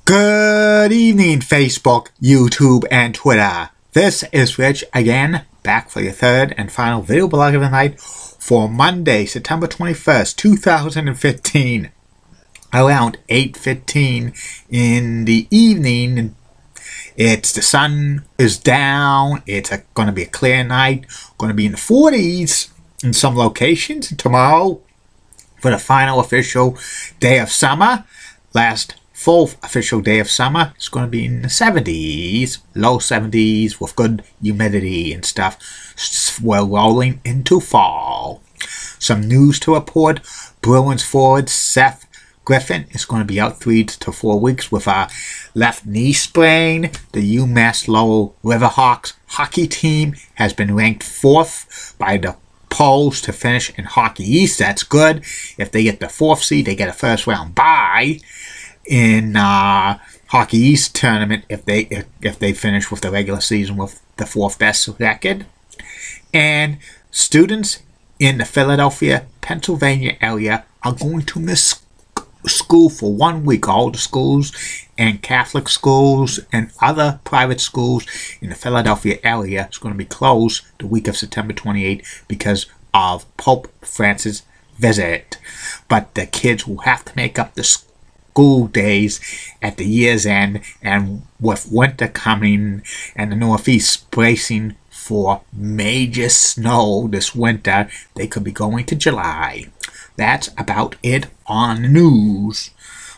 Good evening, Facebook, YouTube, and Twitter. This is Rich again, back for your third and final video blog of the night for Monday, September 21st, 2015. Around 8:15 in the evening. The sun is down. It's going to be a clear night. Going to be in the 40s in some locations. And tomorrow, for the final official day of summer, last full official day of summer, it's going to be in the 70s, low 70s, with good humidity and stuff. We're rolling into fall. Some news to report. Bruins forward Seth Griffin is going to be out 3 to 4 weeks with a left knee sprain. The UMass Lowell Riverhawks hockey team has been ranked 4th by the polls to finish in Hockey East. That's good. If they get the 4th seed, they get a first round bye in Hockey East tournament if they finish with the regular season with the 4th best record. And students in the Philadelphia, Pennsylvania area are going to miss school for 1 week. All the schools and Catholic schools and other private schools in the Philadelphia area is going to be closed the week of September 28th because of Pope Francis' visit. But the kids will have to make up the school days at the year's end, and with winter coming and the Northeast bracing for major snow this winter, they could be going to July. That's about it on the news.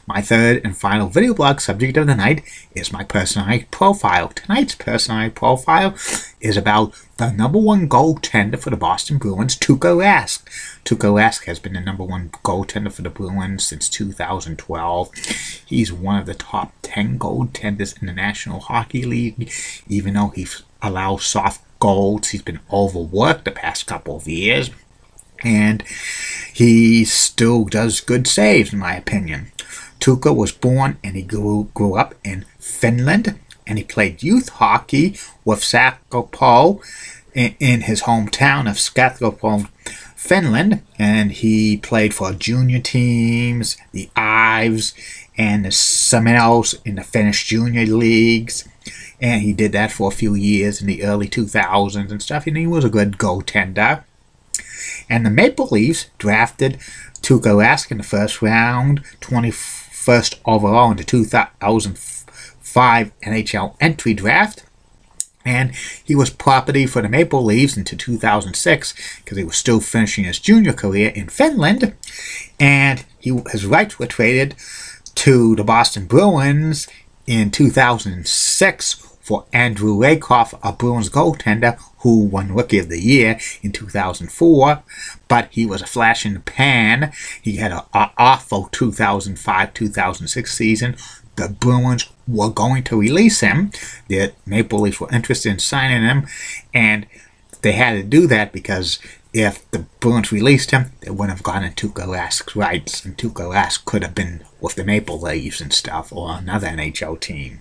My third and final video blog subject of the night is my personality profile. Tonight's personality profile is about the #1 goaltender for the Boston Bruins, Tuukka Rask. Tuukka Rask has been the #1 goaltender for the Bruins since 2012. He's one of the top 10 goaltenders in the National Hockey League, even though he allows soft goals. He's been overworked the past couple of years, and he still does good saves, in my opinion. Tuukka was born and he grew up in Finland, and he played youth hockey with Sakopou in his hometown of Sakopou, Finland, and he played for junior teams, the Ives and the Seminoles in the Finnish junior leagues. And he did that for a few years in the early 2000s and stuff, and he was a good goaltender. And the Maple Leafs drafted Tuukka Rask in the first round, 21st overall in the 2005 NHL entry draft. And he was property for the Maple Leafs into 2006 because he was still finishing his junior career in Finland. And his rights were traded to the Boston Bruins in 2006 for Andrew Raycroft, a Bruins goaltender who won Rookie of the Year in 2004, but he was a flash in the pan. He had an awful 2005-2006 season. The Bruins were going to release him. The Maple Leafs were interested in signing him, and they had to do that because if the Bruins released him, they wouldn't have gotten Tuukka Rask's rights, and Tuukka Rask could have been with the Maple Leafs and stuff, or another NHL team.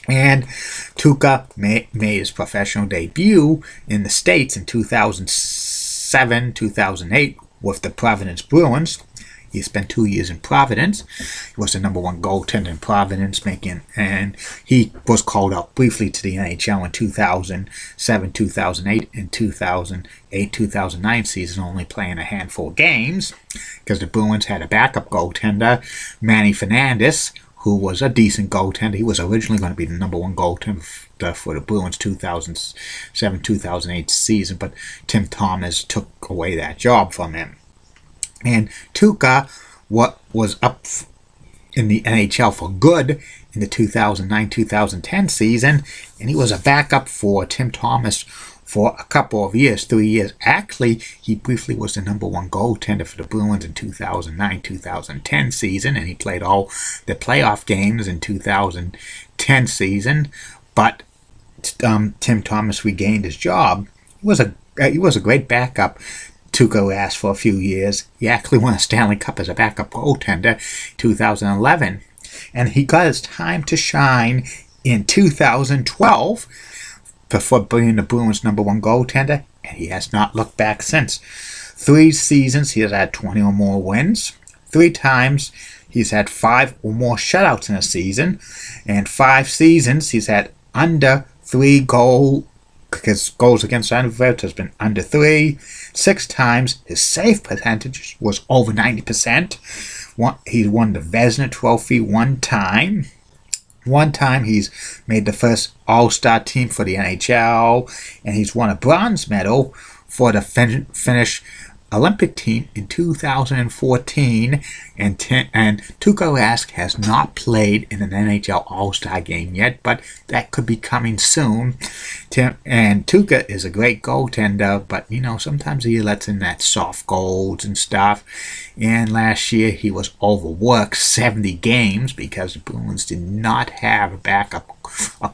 And Tuukka made his professional debut in the States in 2007-2008 with the Providence Bruins. He spent 2 years in Providence. He was the #1 goaltender in Providence, and he was called up briefly to the NHL in 2007-2008 and 2008-2009 season, only playing a handful of games because the Bruins had a backup goaltender, Manny Fernandez, who was a decent goaltender. He was originally going to be the #1 goaltender for the Bruins 2007-2008 season, but Tim Thomas took away that job from him. And Tuukka was up in the NHL for good in the 2009-2010 season, and he was a backup for Tim Thomas for a couple of years, 3 years. Actually, he briefly was the #1 goaltender for the Bruins in 2009-2010 season, and he played all the playoff games in 2010 season. But Tim Thomas regained his job. He was a great backup. Tuukka Rask for a few years. He actually won a Stanley Cup as a backup goaltender in 2011, and he got his time to shine in 2012 before being the Bruins' #1 goaltender, and he has not looked back since. 3 seasons, he has had 20 or more wins. 3 times he's had 5 or more shutouts in a season. And 5 seasons, he's had under 3 goals against average has been under 3. 6 times his save percentage was over 90%. He won the Vezina Trophy 1 time. 1 time he's made the first All-Star team for the NHL, and he's won a bronze medal for the Finnish Olympic team in 2014, and Tuukka Rask has not played in an NHL All-Star game yet, but that could be coming soon. And Tuukka is a great goaltender, but sometimes he lets in that soft goals and stuff. And last year he was overworked 70 games because the Bruins did not have a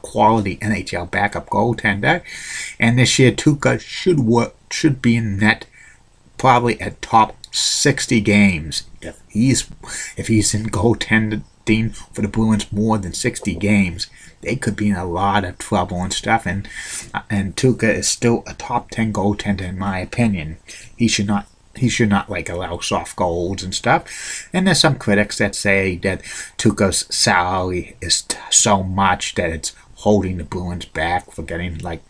quality NHL backup goaltender. And this year Tuukka should be in net probably at top 60 games. If he's in goaltending for the Bruins more than 60 games, they could be in a lot of trouble and stuff. And Tuukka is still a top 10 goaltender in my opinion. He should not allow soft goals and stuff. And there's some critics that say that Tuukka's salary is so much that it's holding the Bruins back for getting to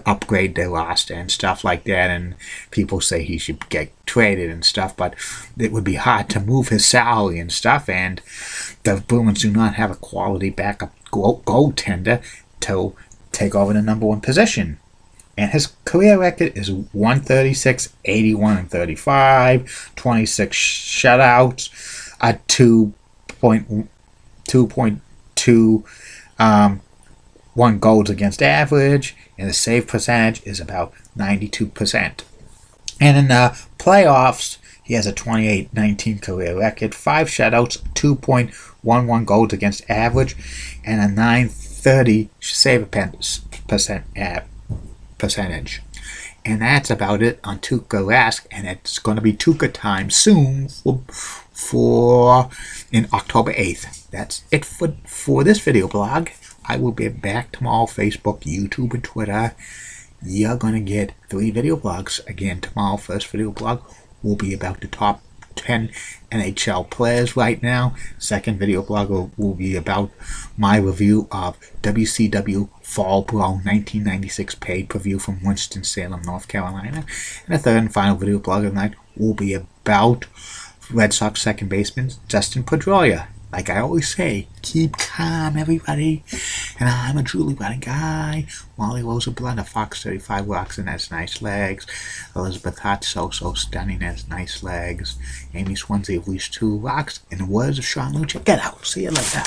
upgrade their roster and stuff like that, and people say he should get traded and stuff, but it would be hard to move his salary and stuff, and the Bruins do not have a quality backup goaltender to take over the number 1 position. And his career record is 136, 81, and 35, 26 shutouts, a 2.2 1 goals against average, and the save percentage is about 92%. And in the playoffs, he has a 28-19 career record, 5 shutouts, 2.11 goals against average, and a 930 save percentage. And that's about it on Tuukka Rask, and it's going to be Tuukka time soon for in October 8th. That's it for this video blog. I will be back tomorrow, Facebook, YouTube, and Twitter. You're going to get 3 video blogs. Again, tomorrow, first video blog will be about the top 10 NHL players right now. Second video blog will be about my review of WCW Fall Brawl 1996 pay-per-view from Winston-Salem, North Carolina. And the third and final video blog of the night will be about Red Sox second baseman Dustin Pedroia. Like I always say, keep calm, everybody. And I'm a Julie Running guy. Molly Rosenblunt, a Fox 35 rocks and has nice legs. Elizabeth Hart, so stunning, has nice legs. Amy Swansea, at least 2 rocks. In the words of Sean Lucha, get out. See you later.